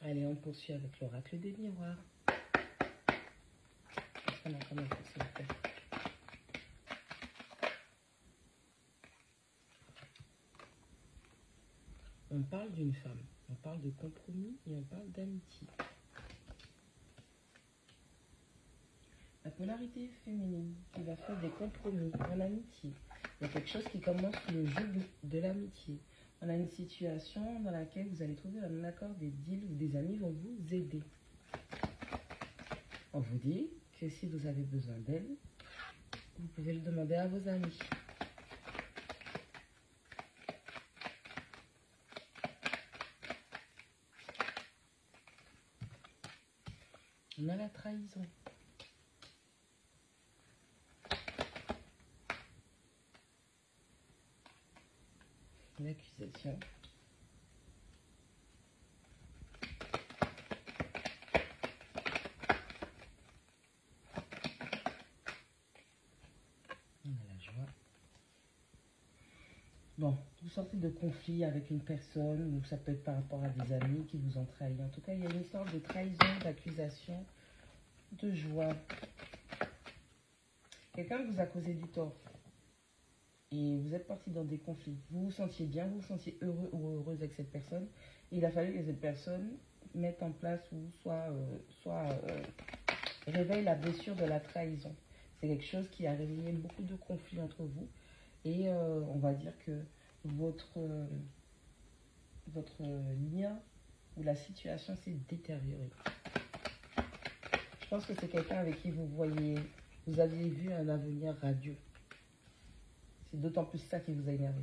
Allez, on poursuit avec l'oracle des miroirs. On a comment s'il vous plaît. On parle d'une femme, on parle de compromis et on parle d'amitié. La polarité féminine qui va faire des compromis en amitié. Il y a quelque chose qui commence le jeu de l'amitié. On a une situation dans laquelle vous allez trouver un accord, des deals où des amis vont vous aider. On vous dit que si vous avez besoin d'aide, vous pouvez le demander à vos amis. On a la trahison. L'accusation. On a la joie. Bon, vous sortez de conflit avec une personne, ou ça peut être par rapport à des amis qui vous ont trahi. En tout cas, il y a une sorte de trahison, d'accusation, de joie. Quelqu'un vous a causé du tort. Et vous êtes parti dans des conflits. Vous vous sentiez bien, vous vous sentiez heureux ou heureuse avec cette personne. Et il a fallu que cette personne mette en place ou réveille la blessure de la trahison. C'est quelque chose qui a réveillé beaucoup de conflits entre vous. Et on va dire que votre lien ou la situation s'est détériorée. Je pense que c'est quelqu'un avec qui vous aviez vu un avenir radieux. C'est d'autant plus ça qui vous a énervé.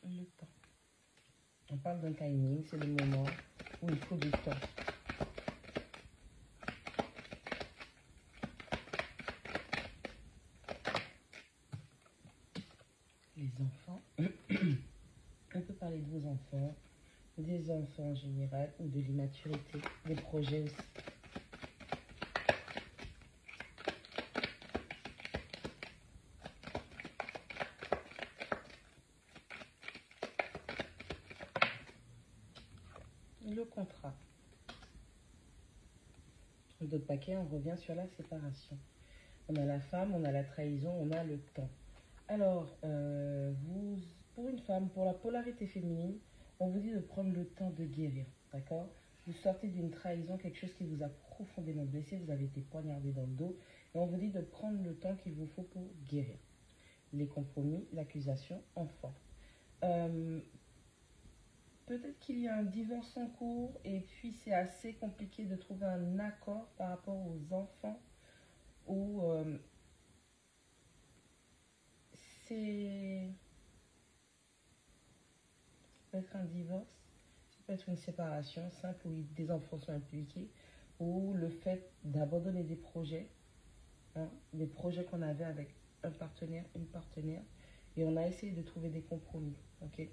Le temps. On parle d'un timing, c'est le moment où il faut du temps. Les enfants. On peut parler de vos enfants, des enfants en général, ou de l'immaturité, des projets aussi. Le contrat. D'autres paquets, on revient sur la séparation. On a la femme, on a la trahison, on a le temps. Alors, pour une femme, pour la polarité féminine, on vous dit de prendre le temps de guérir, d'accord? Vous sortez d'une trahison, quelque chose qui vous a profondément blessé, vous avez été poignardé dans le dos, et on vous dit de prendre le temps qu'il vous faut pour guérir. Les compromis, l'accusation, enfant. Peut-être qu'il y a un divorce en cours, et puis c'est assez compliqué de trouver un accord par rapport aux enfants, ou ça peut être un divorce, ça peut être une séparation simple où des enfants sont impliqués, ou le fait d'abandonner des projets, hein, des projets qu'on avait avec un partenaire, une partenaire, et on a essayé de trouver des compromis, ok?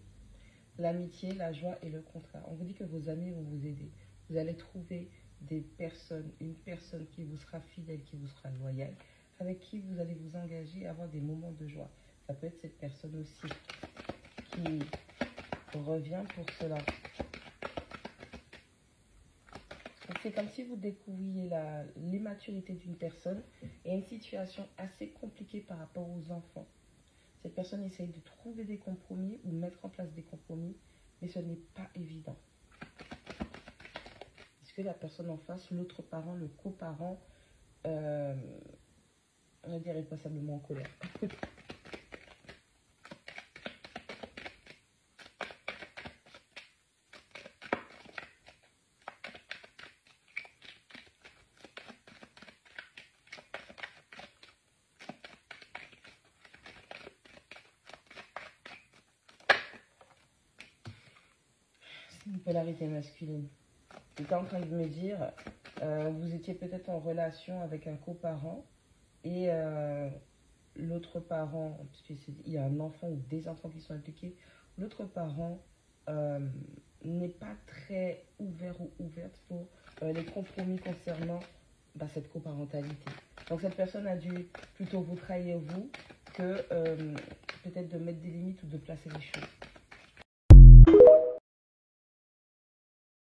L'amitié, la joie et le contrat. On vous dit que vos amis vont vous aider. Vous allez trouver une personne qui vous sera fidèle, qui vous sera loyale, avec qui vous allez vous engager à avoir des moments de joie. Ça peut être cette personne aussi qui revient pour cela. C'est comme si vous découvriez l'immaturité d'une personne et une situation assez compliquée par rapport aux enfants. Cette personne essaye de trouver des compromis ou mettre en place des compromis, mais ce n'est pas évident. Est-ce que la personne en face, l'autre parent, le coparent, on va dire, est passablement en colère? C'est une polarité masculine. J'étais en train de me dire, vous étiez peut-être en relation avec un coparent et l'autre parent, puisqu'il y a un enfant ou des enfants qui sont impliqués, l'autre parent n'est pas très ouvert ou ouverte pour les compromis concernant cette coparentalité. Donc cette personne a dû plutôt vous trahir vous que peut-être de mettre des limites ou de placer les choses.